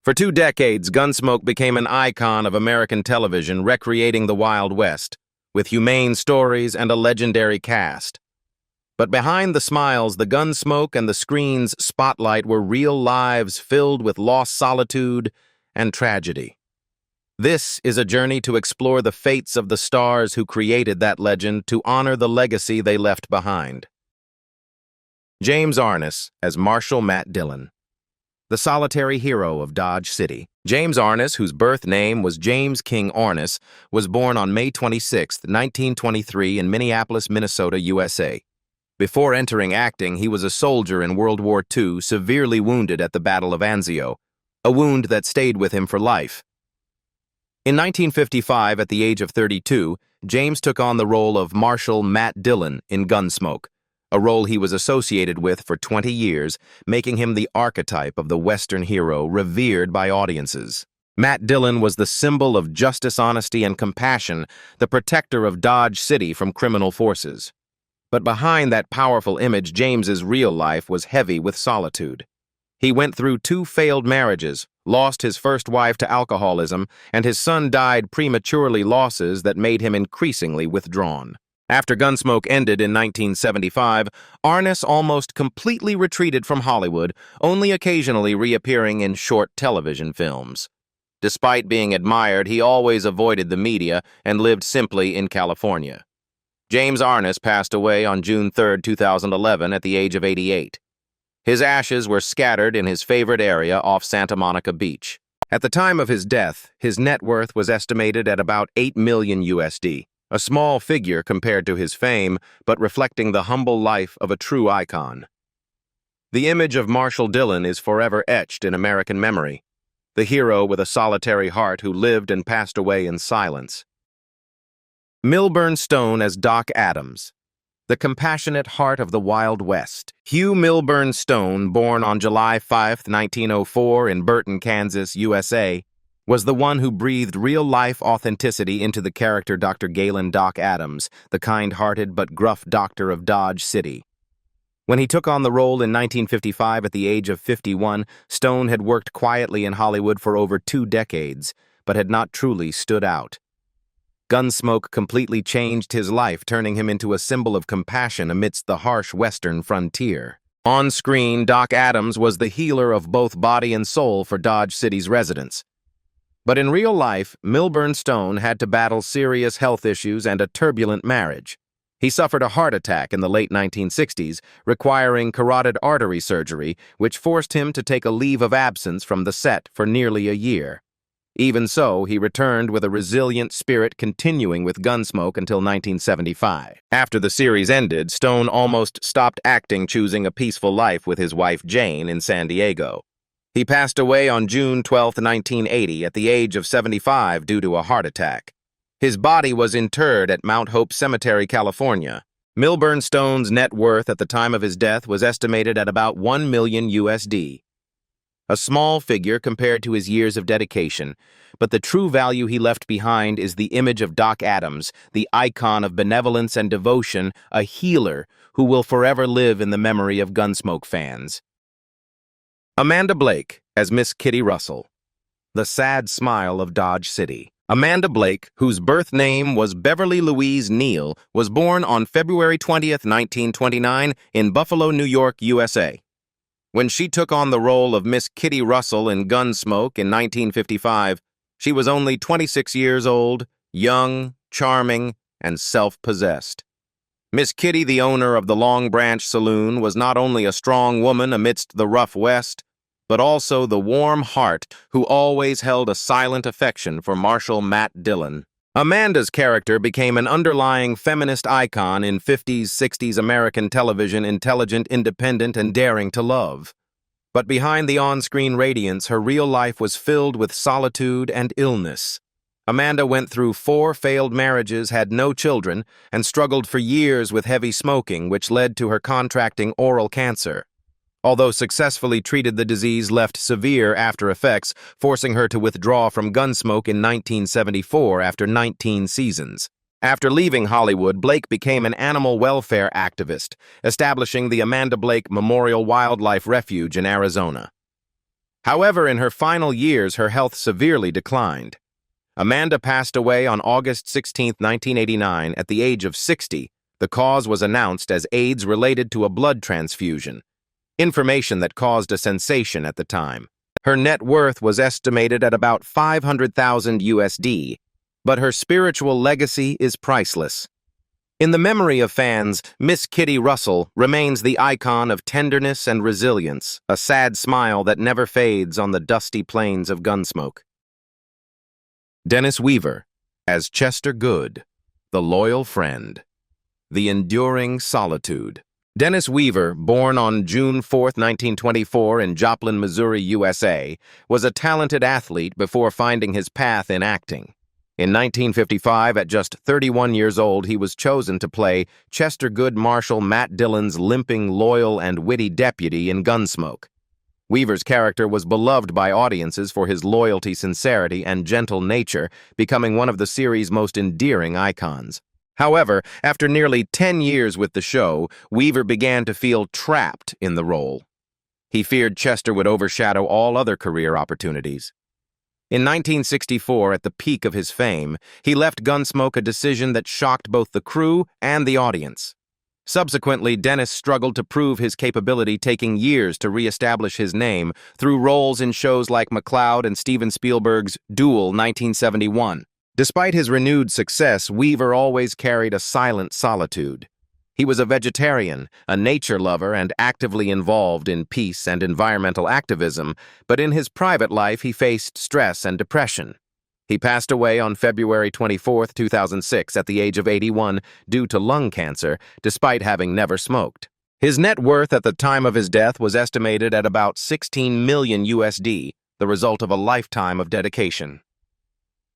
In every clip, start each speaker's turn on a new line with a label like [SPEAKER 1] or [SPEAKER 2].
[SPEAKER 1] For 2 decades, Gunsmoke became an icon of American television, recreating the Wild West, with humane stories and a legendary cast. But behind the smiles, the Gunsmoke and the screen's spotlight were real lives filled with lost solitude and tragedy. This is a journey to explore the fates of the stars who created that legend, to honor the legacy they left behind. James Arness as Marshal Matt Dillon, the solitary hero of Dodge City. James Arness, whose birth name was James King Arness, was born on May 26, 1923 in Minneapolis, Minnesota, USA. Before entering acting, he was a soldier in World War II, severely wounded at the Battle of Anzio, a wound that stayed with him for life. In 1955, at the age of 32, James took on the role of Marshal Matt Dillon in Gunsmoke, a role he was associated with for 20 years, making him the archetype of the Western hero revered by audiences. Matt Dillon was the symbol of justice, honesty, and compassion, the protector of Dodge City from criminal forces. But behind that powerful image, James's real life was heavy with solitude. He went through 2 failed marriages, lost his first wife to alcoholism, and his son died prematurely, losses that made him increasingly withdrawn. After Gunsmoke ended in 1975, Arness almost completely retreated from Hollywood, only occasionally reappearing in short television films. Despite being admired, he always avoided the media and lived simply in California. James Arness passed away on June 3, 2011, at the age of 88. His ashes were scattered in his favorite area off Santa Monica Beach. At the time of his death, his net worth was estimated at about $8 million USD, a small figure compared to his fame, but reflecting the humble life of a true icon. The image of Marshal Dillon is forever etched in American memory, the hero with a solitary heart who lived and passed away in silence. Milburn Stone as Doc Adams, the compassionate heart of the Wild West. Hugh Milburn Stone, born on July 5, 1904 in Burton, Kansas, USA, was the one who breathed real-life authenticity into the character Dr. Galen Doc Adams, the kind-hearted but gruff doctor of Dodge City. When he took on the role in 1955 at the age of 51, Stone had worked quietly in Hollywood for over 2 decades, but had not truly stood out. Gunsmoke completely changed his life, turning him into a symbol of compassion amidst the harsh Western frontier. On screen, Doc Adams was the healer of both body and soul for Dodge City's residents. But in real life, Milburn Stone had to battle serious health issues and a turbulent marriage. He suffered a heart attack in the late 1960s, requiring carotid artery surgery, which forced him to take a leave of absence from the set for nearly a year. Even so, he returned with a resilient spirit, continuing with Gunsmoke until 1975. After the series ended, Stone almost stopped acting, choosing a peaceful life with his wife Jane in San Diego. He passed away on June 12, 1980, at the age of 75 due to a heart attack. His body was interred at Mount Hope Cemetery, California. Milburn Stone's net worth at the time of his death was estimated at about $1 million USD. A small figure compared to his years of dedication, but the true value he left behind is the image of Doc Adams, the icon of benevolence and devotion, a healer who will forever live in the memory of Gunsmoke fans. Amanda Blake as Miss Kitty Russell, the sad smile of Dodge City. Amanda Blake, whose birth name was Beverly Louise Neal, was born on February 20, 1929, in Buffalo, New York, USA. When she took on the role of Miss Kitty Russell in Gunsmoke in 1955, she was only 26 years old, young, charming, and self-possessed. Miss Kitty, the owner of the Long Branch Saloon, was not only a strong woman amidst the rough West, but also the warm heart who always held a silent affection for Marshal Matt Dillon. Amanda's character became an underlying feminist icon in 50s, 60s American television, intelligent, independent, and daring to love. But behind the on-screen radiance, her real life was filled with solitude and illness. Amanda went through 4 failed marriages, had no children, and struggled for years with heavy smoking, which led to her contracting oral cancer. Although successfully treated, the disease left severe after effects, forcing her to withdraw from Gunsmoke in 1974 after 19 seasons. After leaving Hollywood, Blake became an animal welfare activist, establishing the Amanda Blake Memorial Wildlife Refuge in Arizona. However, in her final years, her health severely declined. Amanda passed away on August 16, 1989, at the age of 60. The cause was announced as AIDS related to a blood transfusion, information that caused a sensation at the time. Her net worth was estimated at about $500,000 USD, but her spiritual legacy is priceless. In the memory of fans, Miss Kitty Russell remains the icon of tenderness and resilience, a sad smile that never fades on the dusty plains of Gunsmoke. Dennis Weaver, as Chester Goode, the loyal friend, the enduring solitude. Dennis Weaver, born on June 4, 1924 in Joplin, Missouri, USA, was a talented athlete before finding his path in acting. In 1955, at just 31 years old, he was chosen to play Chester Goode Marshal Matt Dillon's limping, loyal, and witty deputy in Gunsmoke. Weaver's character was beloved by audiences for his loyalty, sincerity, and gentle nature, becoming one of the series' most endearing icons. However, after nearly 10 years with the show, Weaver began to feel trapped in the role. He feared Chester would overshadow all other career opportunities. In 1964, at the peak of his fame, he left Gunsmoke, a decision that shocked both the crew and the audience. Subsequently, Dennis struggled to prove his capability, taking years to re-establish his name through roles in shows like McCloud and Steven Spielberg's Duel 1971. Despite his renewed success, Weaver always carried a silent solitude. He was a vegetarian, a nature lover, and actively involved in peace and environmental activism, but in his private life he faced stress and depression. He passed away on February 24, 2006, at the age of 81 due to lung cancer, despite having never smoked. His net worth at the time of his death was estimated at about $16 million USD, the result of a lifetime of dedication.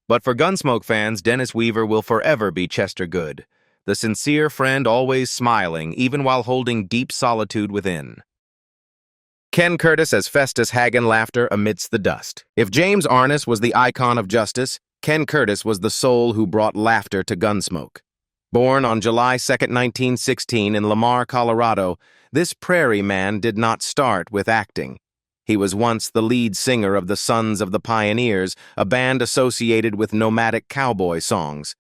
[SPEAKER 1] But for Gunsmoke fans, Dennis Weaver will forever be Chester Goode, the sincere friend always smiling, even while holding deep solitude within. Ken Curtis as Festus Haggen, laughter amidst the dust. If James Arness was the icon of justice, Ken Curtis was the soul who brought laughter to Gunsmoke. Born on July 2, 1916 in Lamar, Colorado, this prairie man did not start with acting. He was once the lead singer of the Sons of the Pioneers, a band associated with nomadic cowboy songs.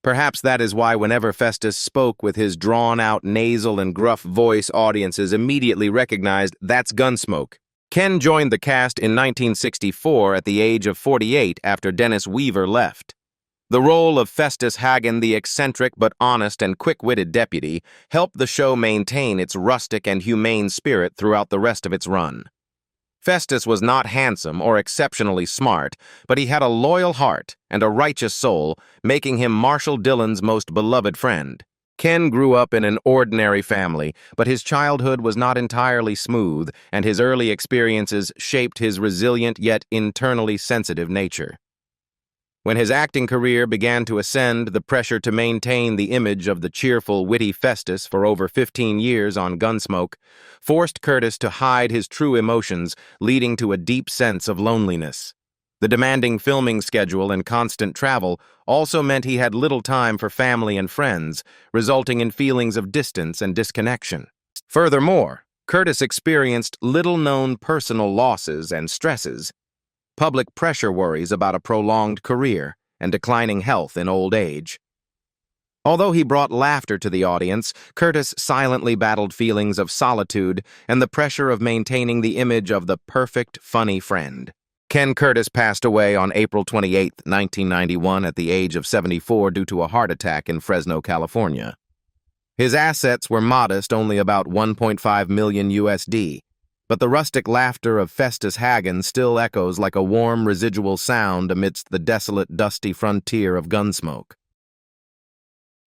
[SPEAKER 1] Perhaps that is why whenever Festus spoke with his drawn-out nasal and gruff voice, audiences immediately recognized that's Gunsmoke. Ken joined the cast in 1964 at the age of 48 after Dennis Weaver left. The role of Festus Haggen, the eccentric but honest and quick-witted deputy, helped the show maintain its rustic and humane spirit throughout the rest of its run. Festus was not handsome or exceptionally smart, but he had a loyal heart and a righteous soul, making him Marshal Dillon's most beloved friend. Ken grew up in an ordinary family, but his childhood was not entirely smooth, and his early experiences shaped his resilient yet internally sensitive nature. When his acting career began to ascend, the pressure to maintain the image of the cheerful, witty Festus for over 15 years on Gunsmoke forced Curtis to hide his true emotions, leading to a deep sense of loneliness. The demanding filming schedule and constant travel also meant he had little time for family and friends, resulting in feelings of distance and disconnection. Furthermore, Curtis experienced little-known personal losses and stresses, public pressure worries about a prolonged career, and declining health in old age. Although he brought laughter to the audience, Curtis silently battled feelings of solitude and the pressure of maintaining the image of the perfect, funny friend. Ken Curtis passed away on April 28, 1991, at the age of 74 due to a heart attack in Fresno, California. His assets were modest, only about $1.5 million USD, but the rustic laughter of Festus Haggen still echoes like a warm residual sound amidst the desolate, dusty frontier of Gunsmoke.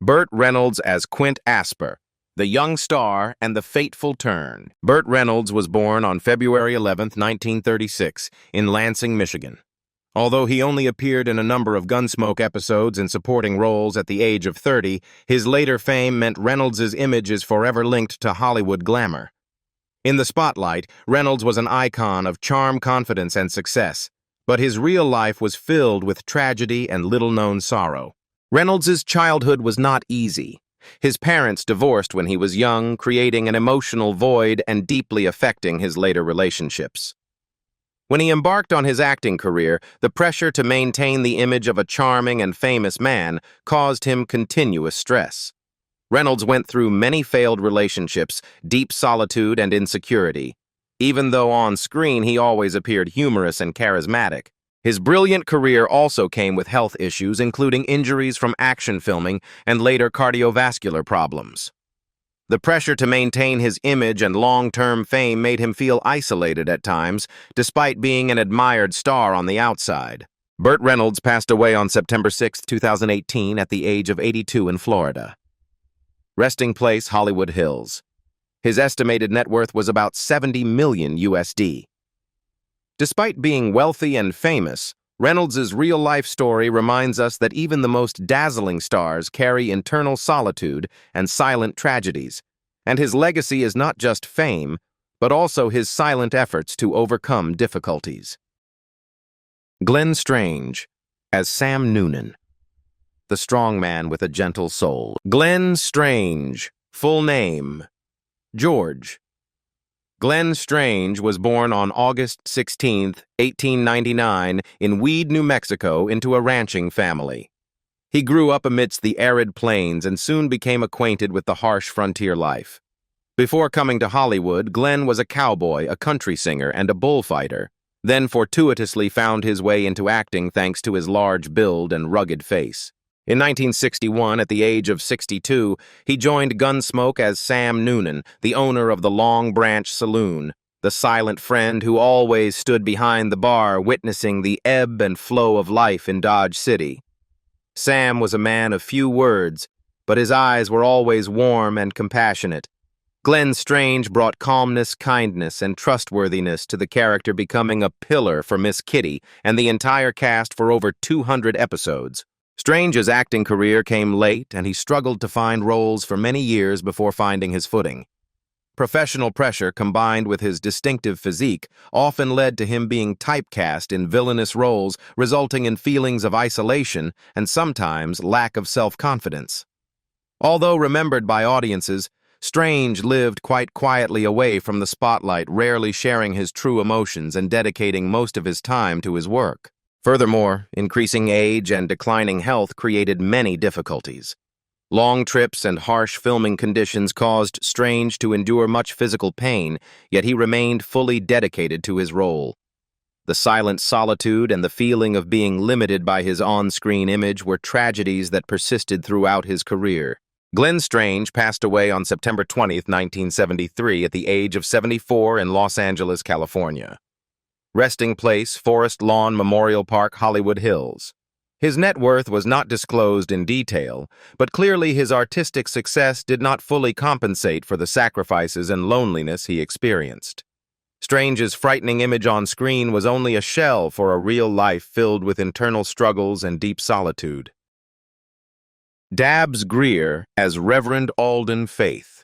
[SPEAKER 1] Burt Reynolds as Quint Asper, the young star and the fateful turn. Burt Reynolds was born on February 11, 1936, in Lansing, Michigan. Although he only appeared in a number of Gunsmoke episodes and supporting roles at the age of 30, his later fame meant Reynolds' image is forever linked to Hollywood glamour. In the spotlight, Reynolds was an icon of charm, confidence, and success, but his real life was filled with tragedy and little-known sorrow. Reynolds' childhood was not easy. His parents divorced when he was young, creating an emotional void and deeply affecting his later relationships. When he embarked on his acting career, the pressure to maintain the image of a charming and famous man caused him continuous stress. Reynolds went through many failed relationships, deep solitude, and insecurity. Even though on screen he always appeared humorous and charismatic, his brilliant career also came with health issues, including injuries from action filming and later cardiovascular problems. The pressure to maintain his image and long-term fame made him feel isolated at times, despite being an admired star on the outside. Burt Reynolds passed away on September 6, 2018, at the age of 82 in Florida. Resting place, Hollywood Hills. His estimated net worth was about $70 million USD. Despite being wealthy and famous, Reynolds' real-life story reminds us that even the most dazzling stars carry internal solitude and silent tragedies, and his legacy is not just fame, but also his silent efforts to overcome difficulties. Glenn Strange, as Sam Noonan, the strong man with a gentle soul. Glenn Strange, full name, George. Glenn Strange was born on August 16, 1899, in Weed, New Mexico, into a ranching family. He grew up amidst the arid plains and soon became acquainted with the harsh frontier life. Before coming to Hollywood, Glenn was a cowboy, a country singer, and a bullfighter, then fortuitously found his way into acting thanks to his large build and rugged face. In 1961, at the age of 62, he joined Gunsmoke as Sam Noonan, the owner of the Long Branch Saloon, the silent friend who always stood behind the bar witnessing the ebb and flow of life in Dodge City. Sam was a man of few words, but his eyes were always warm and compassionate. Glenn Strange brought calmness, kindness, and trustworthiness to the character, becoming a pillar for Miss Kitty and the entire cast for over 200 episodes. Strange's acting career came late, and he struggled to find roles for many years before finding his footing. Professional pressure combined with his distinctive physique often led to him being typecast in villainous roles, resulting in feelings of isolation and sometimes lack of self-confidence. Although remembered by audiences, Strange lived quite quietly away from the spotlight, rarely sharing his true emotions and dedicating most of his time to his work. Furthermore, increasing age and declining health created many difficulties. Long trips and harsh filming conditions caused Strange to endure much physical pain, yet he remained fully dedicated to his role. The silent solitude and the feeling of being limited by his on-screen image were tragedies that persisted throughout his career. Glenn Strange passed away on September 20, 1973, at the age of 74 in Los Angeles, California. Resting place, Forest Lawn Memorial Park, Hollywood Hills. His net worth was not disclosed in detail, but clearly his artistic success did not fully compensate for the sacrifices and loneliness he experienced. Strange's frightening image on screen was only a shell for a real life filled with internal struggles and deep solitude. Dabbs Greer as Reverend Alden Faith.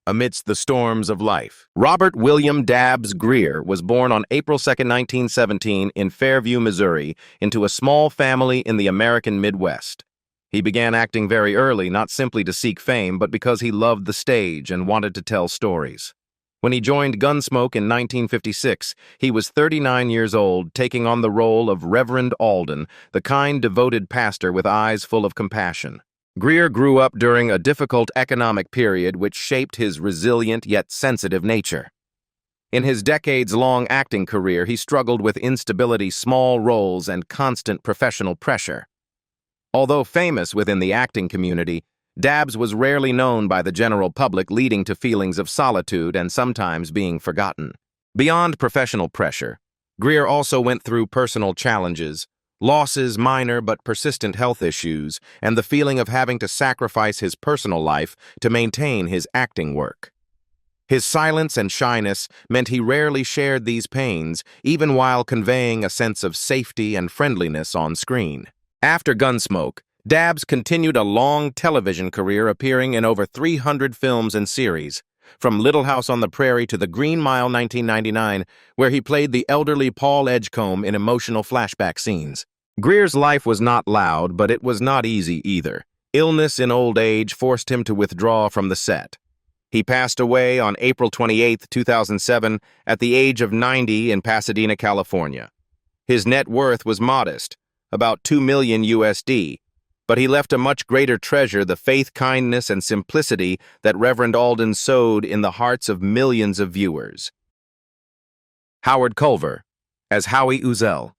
[SPEAKER 1] Amidst the storms of life. Robert William Dabbs Greer was born on April 2, 1917, in Fairview, Missouri, into a small family in the American Midwest. He began acting very early, not simply to seek fame, but because he loved the stage and wanted to tell stories. When he joined Gunsmoke in 1956, he was 39 years old, taking on the role of Reverend Alden, the kind, devoted pastor with eyes full of compassion. Greer grew up during a difficult economic period which shaped his resilient yet sensitive nature. In his decades-long acting career, he struggled with instability, small roles, and constant professional pressure. Although famous within the acting community, Dabbs was rarely known by the general public, leading to feelings of solitude and sometimes being forgotten. Beyond professional pressure, Greer also went through personal challenges, losses, minor but persistent health issues, and the feeling of having to sacrifice his personal life to maintain his acting work. His silence and shyness meant he rarely shared these pains, even while conveying a sense of safety and friendliness on screen. After Gunsmoke, Dabbs continued a long television career, appearing in over 300 films and series, from Little House on the Prairie to The Green Mile 1999, where he played the elderly Paul Edgecombe in emotional flashback scenes. Greer's life was not loud, but it was not easy either. Illness in old age forced him to withdraw from the set. He passed away on April 28, 2007, at the age of 90 in Pasadena, California. His net worth was modest, about $2 million USD, but he left a much greater treasure, the faith, kindness, and simplicity that Reverend Alden sowed in the hearts of millions of viewers. Howard Culver, as Howie Uzzell,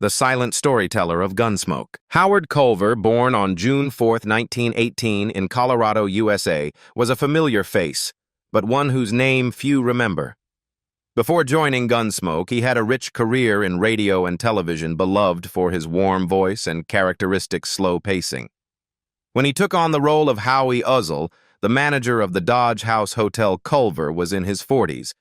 [SPEAKER 1] the silent storyteller of Gunsmoke. Howard Culver, born on June 4, 1918 in Colorado, USA, was a familiar face, but one whose name few remember. Before joining Gunsmoke, he had a rich career in radio and television, beloved for his warm voice and characteristic slow pacing. When he took on the role of Howie Uzzell, the manager of the Dodge House Hotel Culver was in his 40s,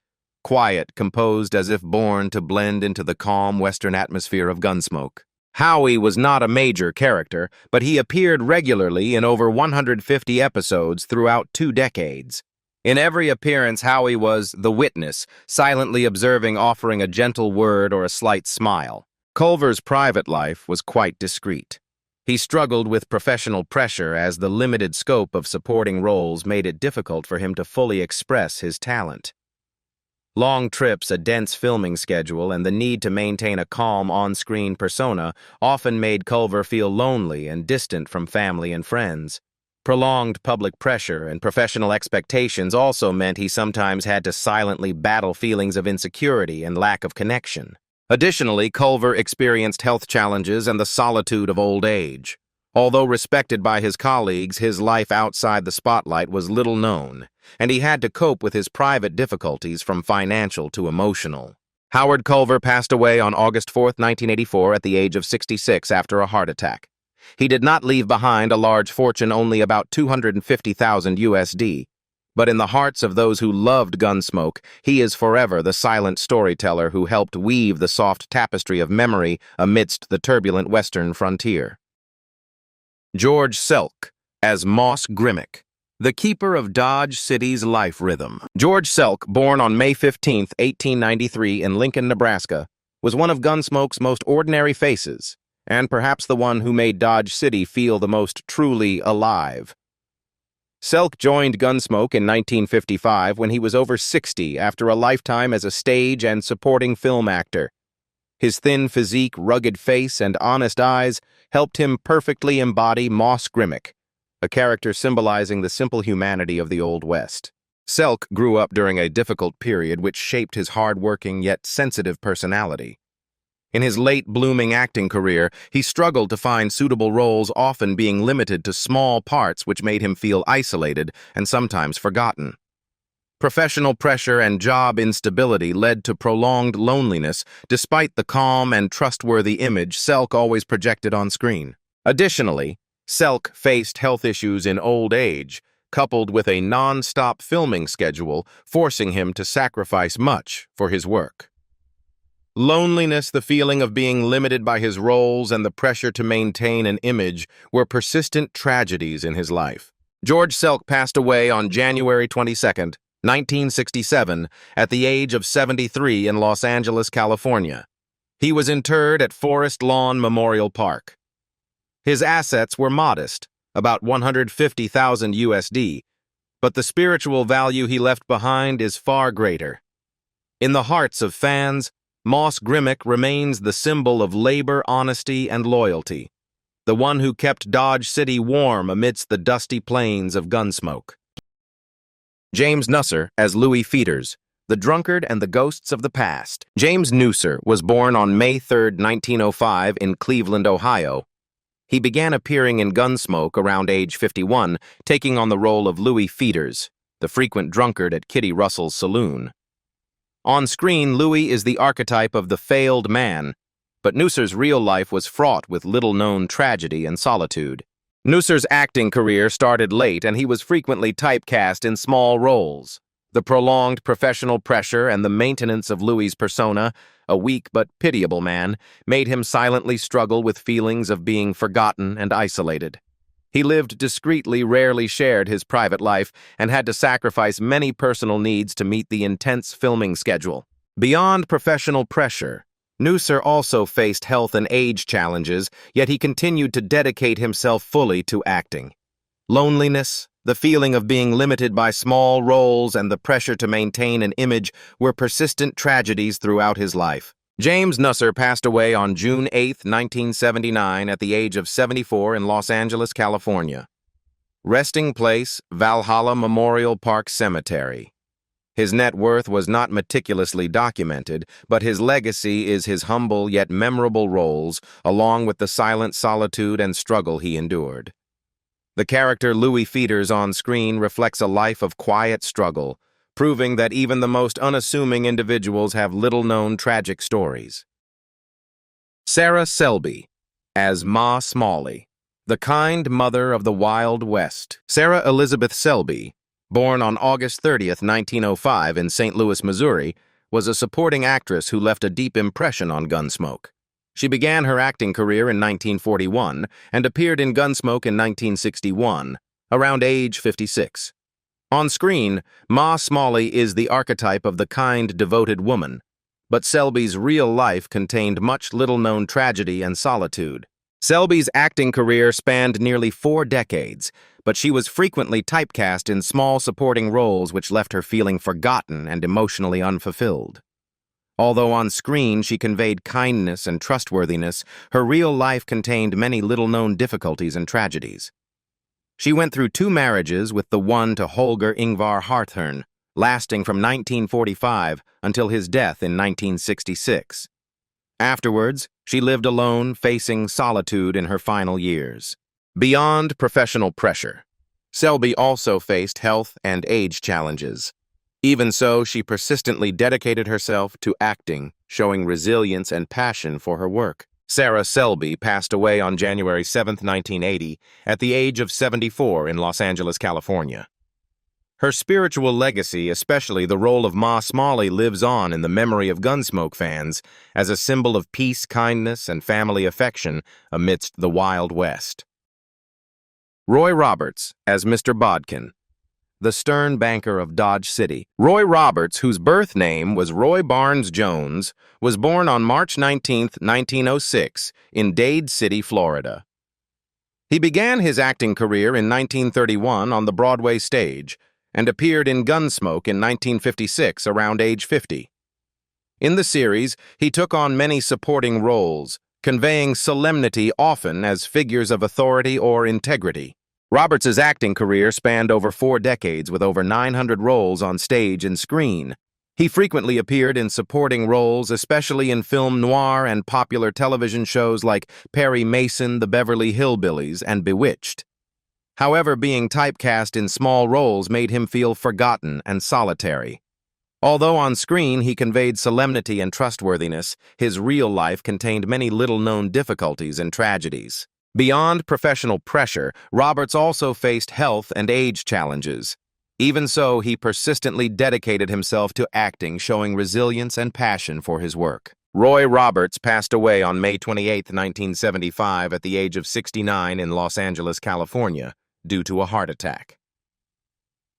[SPEAKER 1] quiet, composed as if born to blend into the calm western atmosphere of Gunsmoke. Howie was not a major character, but he appeared regularly in over 150 episodes throughout 2 decades. In every appearance, Howie was the witness, silently observing, offering a gentle word or a slight smile. Culver's private life was quite discreet. He struggled with professional pressure as the limited scope of supporting roles made it difficult for him to fully express his talent. Long trips, a dense filming schedule, and the need to maintain a calm on-screen persona often made Culver feel lonely and distant from family and friends. Prolonged public pressure and professional expectations also meant he sometimes had to silently battle feelings of insecurity and lack of connection. Additionally, Culver experienced health challenges and the solitude of old age. Although respected by his colleagues, his life outside the spotlight was little known, and he had to cope with his private difficulties from financial to emotional. Howard Culver passed away on August 4, 1984, at the age of 66 after a heart attack. He did not leave behind a large fortune, only about $250,000 USD, but in the hearts of those who loved Gunsmoke, he is forever the silent storyteller who helped weave the soft tapestry of memory amidst the turbulent western frontier. George Selk, as Moss Grimmick, the keeper of Dodge City's life rhythm. George Selk, born on May 15, 1893 in Lincoln, Nebraska, was one of Gunsmoke's most ordinary faces, and perhaps the one who made Dodge City feel the most truly alive. Selk joined Gunsmoke in 1955 when he was over 60 after a lifetime as a stage and supporting film actor. His thin physique, rugged face, and honest eyes helped him perfectly embody Moss Grimmick, a character symbolizing the simple humanity of the Old West. Selk grew up during a difficult period which shaped his hard-working yet sensitive personality. In his late-blooming acting career, he struggled to find suitable roles, often being limited to small parts which made him feel isolated and sometimes forgotten. Professional pressure and job instability led to prolonged loneliness, despite the calm and trustworthy image Selk always projected on screen. Additionally, Selk faced health issues in old age, coupled with a non-stop filming schedule, forcing him to sacrifice much for his work. Loneliness, the feeling of being limited by his roles, and the pressure to maintain an image were persistent tragedies in his life. George Selk passed away on January 22, 1967, at the age of 73 in Los Angeles, California. He was interred at Forest Lawn Memorial Park. His assets were modest, about $150,000 USD, but the spiritual value he left behind is far greater. In the hearts of fans, Moss Grimmick remains the symbol of labor, honesty, and loyalty, the one who kept Dodge City warm amidst the dusty plains of Gunsmoke. James Nusser, as Louie Pheeters, the drunkard and the ghosts of the past. James Nusser was born on May 3, 1905 in Cleveland, Ohio. He began appearing in Gunsmoke around age 51, taking on the role of Louie Pheeters, the frequent drunkard at Kitty Russell's saloon. On screen, Louie is the archetype of the failed man, but Nusser's real life was fraught with little-known tragedy and solitude. Nusser's acting career started late, and he was frequently typecast in small roles. The prolonged professional pressure and the maintenance of Louie's persona, a weak but pitiable man, made him silently struggle with feelings of being forgotten and isolated. He lived discreetly, rarely shared his private life, and had to sacrifice many personal needs to meet the intense filming schedule. Beyond professional pressure, Nusser also faced health and age challenges, yet he continued to dedicate himself fully to acting. Loneliness, The feeling of being limited by small roles and the pressure to maintain an image were persistent tragedies throughout his life. James Nusser passed away on June 8, 1979, at the age of 74 in Los Angeles, California. Resting place, Valhalla Memorial Park Cemetery. His net worth was not meticulously documented, but his legacy is his humble yet memorable roles, along with the silent solitude and struggle he endured. The character Louie Pheeters on screen reflects a life of quiet struggle, proving that even the most unassuming individuals have little-known tragic stories. Sarah Selby, as Ma Smalley, the kind mother of the Wild West. Sarah Elizabeth Selby, born on August 30, 1905 in St. Louis, Missouri, was a supporting actress who left a deep impression on Gunsmoke. She began her acting career in 1941 and appeared in Gunsmoke in 1961, around age 56. On screen, Ma Smalley is the archetype of the kind, devoted woman, but Selby's real life contained much little-known tragedy and solitude. Selby's acting career spanned nearly 4 decades, but she was frequently typecast in small supporting roles which left her feeling forgotten and emotionally unfulfilled. Although on screen she conveyed kindness and trustworthiness, her real life contained many little-known difficulties and tragedies. She went through 2 marriages with the one to Holger Ingvar Harthorn, lasting from 1945 until his death in 1966. Afterwards, she lived alone, facing solitude in her final years. Beyond professional pressure, Selby also faced health and age challenges. Even so, she persistently dedicated herself to acting, showing resilience and passion for her work. Sarah Selby passed away on January 7, 1980, at the age of 74 in Los Angeles, California. Her spiritual legacy, especially the role of Ma Smalley, lives on in the memory of Gunsmoke fans as a symbol of peace, kindness, and family affection amidst the Wild West. Roy Roberts as Mr. Bodkin, the stern banker of Dodge City. Roy Roberts, whose birth name was Roy Barnes Jones, was born on March 19, 1906, in Dade City, Florida. He began his acting career in 1931 on the Broadway stage and appeared in Gunsmoke in 1956, around age 50. In the series, he took on many supporting roles, conveying solemnity often as figures of authority or integrity. Roberts's acting career spanned over 4 decades with over 900 roles on stage and screen. He frequently appeared in supporting roles, especially in film noir and popular television shows like Perry Mason, The Beverly Hillbillies, and Bewitched. However, being typecast in small roles made him feel forgotten and solitary. Although on screen he conveyed solemnity and trustworthiness, his real life contained many little-known difficulties and tragedies. Beyond professional pressure, Roberts also faced health and age challenges. Even so, he persistently dedicated himself to acting, showing resilience and passion for his work. Roy Roberts passed away on May 28, 1975, at the age of 69 in Los Angeles, California, due to a heart attack.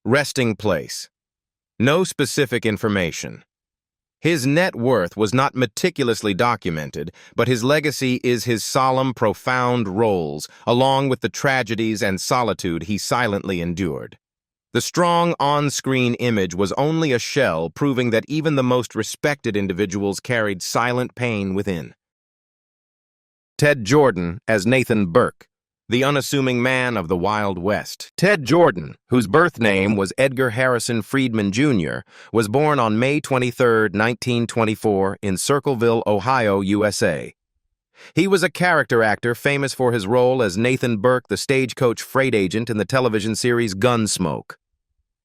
[SPEAKER 1] Resting place. No specific information. His net worth was not meticulously documented, but his legacy is his solemn, profound roles, along with the tragedies and solitude he silently endured. The strong on-screen image was only a shell, proving that even the most respected individuals carried silent pain within. Ted Jordan as Nathan Burke, the unassuming man of the Wild West. Ted Jordan, whose birth name was Edgar Harrison Friedman, Jr., was born on May 23, 1924, in Circleville, Ohio, USA. He was a character actor famous for his role as Nathan Burke, the stagecoach freight agent in the television series Gunsmoke.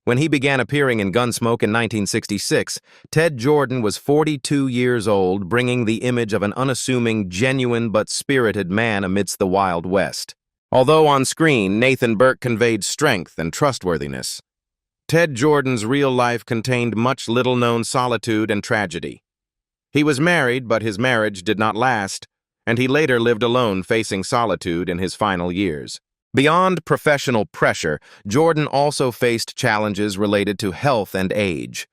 [SPEAKER 1] When he began appearing in Gunsmoke in 1966, Ted Jordan was 42 years old, bringing the image of an unassuming, genuine but spirited man amidst the Wild West. Although on screen, Nathan Burke conveyed strength and trustworthiness, Ted Jordan's real life contained much little-known solitude and tragedy. He was married, but his marriage did not last, and he later lived alone, facing solitude in his final years. Beyond professional pressure, Jordan also faced challenges related to health and age.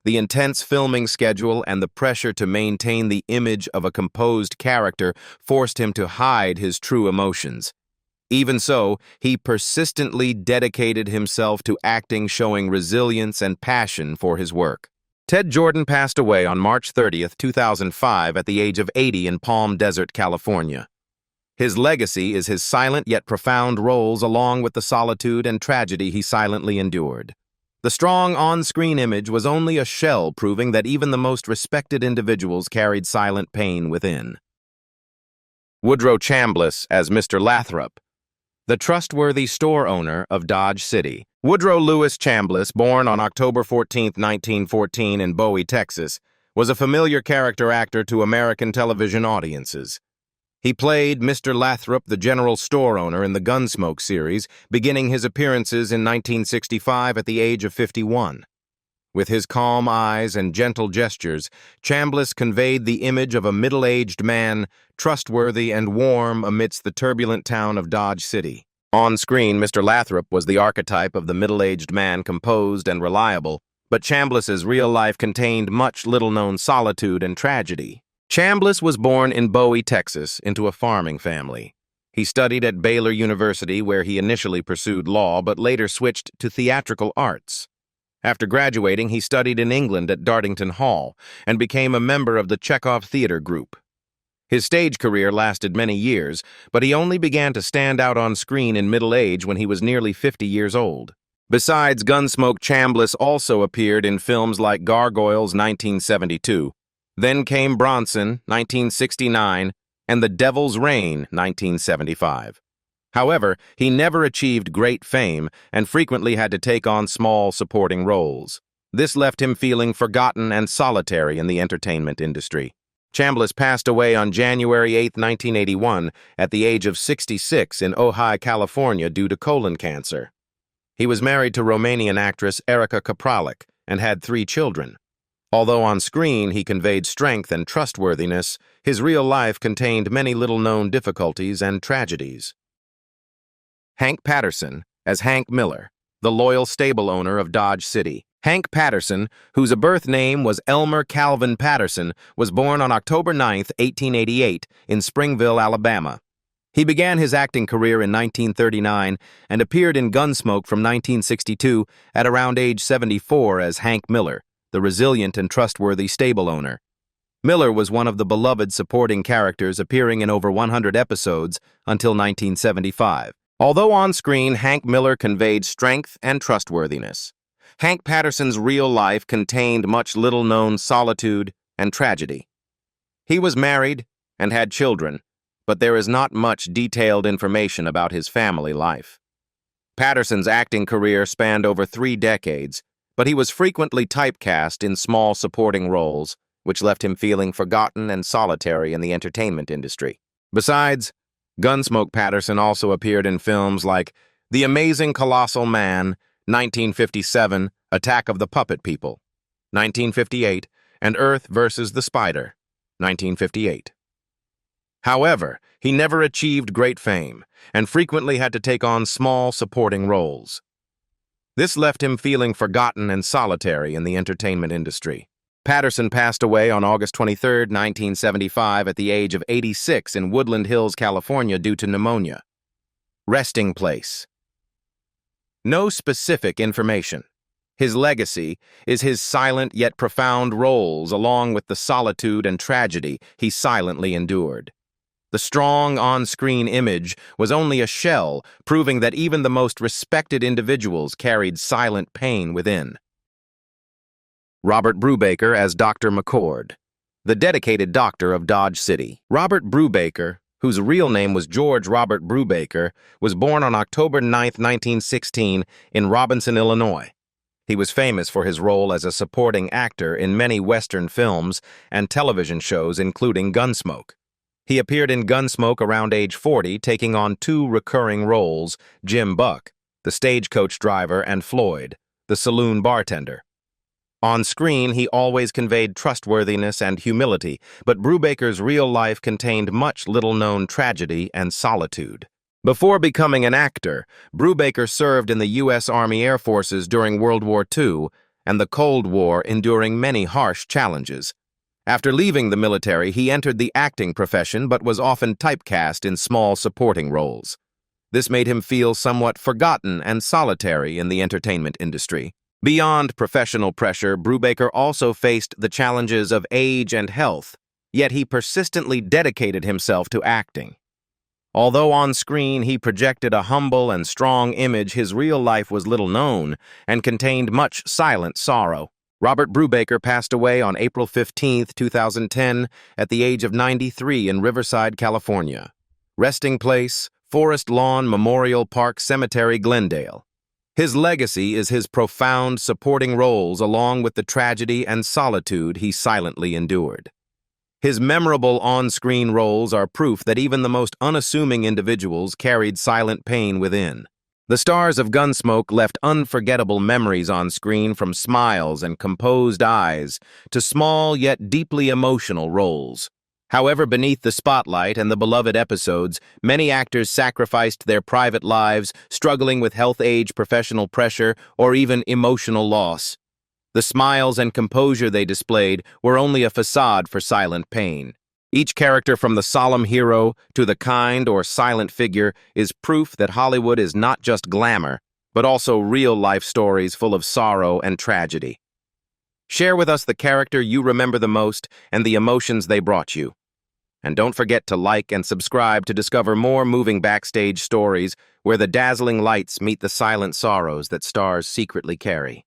[SPEAKER 1] The intense filming schedule and the pressure to maintain the image of a composed character forced him to hide his true emotions. Even so, he persistently dedicated himself to acting, showing resilience and passion for his work. Ted Jordan passed away on March 30th, 2005 at the age of 80 in Palm Desert, California. His legacy is his silent yet profound roles along with the solitude and tragedy he silently endured. The strong on-screen image was only a shell proving that even the most respected individuals carried silent pain within. Woodrow Chambliss as Mr. Lathrop, the trustworthy store owner of Dodge City. Woodrow Louis Chambliss, born on October 14, 1914 in Bowie, Texas, was a familiar character actor to American television audiences. He played Mr. Lathrop, the general store owner in the Gunsmoke series, beginning his appearances in 1965 at the age of 51. With his calm eyes and gentle gestures, Chambliss conveyed the image of a middle-aged man, trustworthy and warm amidst the turbulent town of Dodge City. On screen, Mr. Lathrop was the archetype of the middle-aged man, composed and reliable, but Chambliss's real life contained much little-known solitude and tragedy. Chambliss was born in Bowie, Texas, into a farming family. He studied at Baylor University, where he initially pursued law, but later switched to theatrical arts. After graduating, he studied in England at Dartington Hall and became a member of the Chekhov Theater Group. His stage career lasted many years, but he only began to stand out on screen in middle age when he was nearly 50 years old. Besides Gunsmoke, Chambliss also appeared in films like Gargoyles, 1972, Then Came Bronson, 1969, and The Devil's Reign, 1975. However, he never achieved great fame and frequently had to take on small supporting roles. This left him feeling forgotten and solitary in the entertainment industry. Chambliss passed away on January 8, 1981, at the age of 66 in Ojai, California, due to colon cancer. He was married to Romanian actress Erica Kapralic and had 3 children. Although on screen he conveyed strength and trustworthiness, his real life contained many little-known difficulties and tragedies. Hank Patterson as Hank Miller, the loyal stable owner of Dodge City. Hank Patterson, whose birth name was Elmer Calvin Patterson, was born on October 9, 1888, in Springville, Alabama. He began his acting career in 1939 and appeared in Gunsmoke from 1962 at around age 74 as Hank Miller, the resilient and trustworthy stable owner. Miller was one of the beloved supporting characters, appearing in over 100 episodes until 1975. Although on screen, Hank Miller conveyed strength and trustworthiness. Hank Patterson's real life contained much little-known solitude and tragedy. He was married and had children, but there is not much detailed information about his family life. Patterson's acting career spanned over 3 decades, but he was frequently typecast in small supporting roles, which left him feeling forgotten and solitary in the entertainment industry. Besides, Gunsmoke Patterson also appeared in films like The Amazing Colossal Man, 1957, Attack of the Puppet People, 1958, and Earth vs. the Spider, 1958. However, he never achieved great fame and frequently had to take on small supporting roles. This left him feeling forgotten and solitary in the entertainment industry. Patterson passed away on August 23, 1975, at the age of 86 in Woodland Hills, California, due to pneumonia. Resting place. No specific information. His legacy is his silent yet profound roles, along with the solitude and tragedy he silently endured. The strong on-screen image was only a shell, proving that even the most respected individuals carried silent pain within. Robert Brubaker as Dr. McCord, the dedicated doctor of Dodge City. Robert Brubaker, whose real name was George Robert Brubaker, was born on October 9, 1916, in Robinson, Illinois. He was famous for his role as a supporting actor in many Western films and television shows, including Gunsmoke. He appeared in Gunsmoke around age 40, taking on 2 recurring roles, Jim Buck, the stagecoach driver, and Floyd, the saloon bartender. On screen, he always conveyed trustworthiness and humility, but Brubaker's real life contained much little-known tragedy and solitude. Before becoming an actor, Brubaker served in the U.S. Army Air Forces during World War II and the Cold War, enduring many harsh challenges. After leaving the military, he entered the acting profession but was often typecast in small supporting roles. This made him feel somewhat forgotten and solitary in the entertainment industry. Beyond professional pressure, Brubaker also faced the challenges of age and health, yet he persistently dedicated himself to acting. Although on screen he projected a humble and strong image, his real life was little known and contained much silent sorrow. Robert Brubaker passed away on April 15, 2010, at the age of 93 in Riverside, California. Resting place, Forest Lawn Memorial Park Cemetery, Glendale. His legacy is his profound supporting roles along with the tragedy and solitude he silently endured. His memorable on-screen roles are proof that even the most unassuming individuals carried silent pain within. The stars of Gunsmoke left unforgettable memories on screen, from smiles and composed eyes to small yet deeply emotional roles. However, beneath the spotlight and the beloved episodes, many actors sacrificed their private lives, struggling with health, age, professional pressure, or even emotional loss. The smiles and composure they displayed were only a facade for silent pain. Each character, from the solemn hero to the kind or silent figure, is proof that Hollywood is not just glamour, but also real-life stories full of sorrow and tragedy. Share with us the character you remember the most and the emotions they brought you. And don't forget to like and subscribe to discover more moving backstage stories where the dazzling lights meet the silent sorrows that stars secretly carry.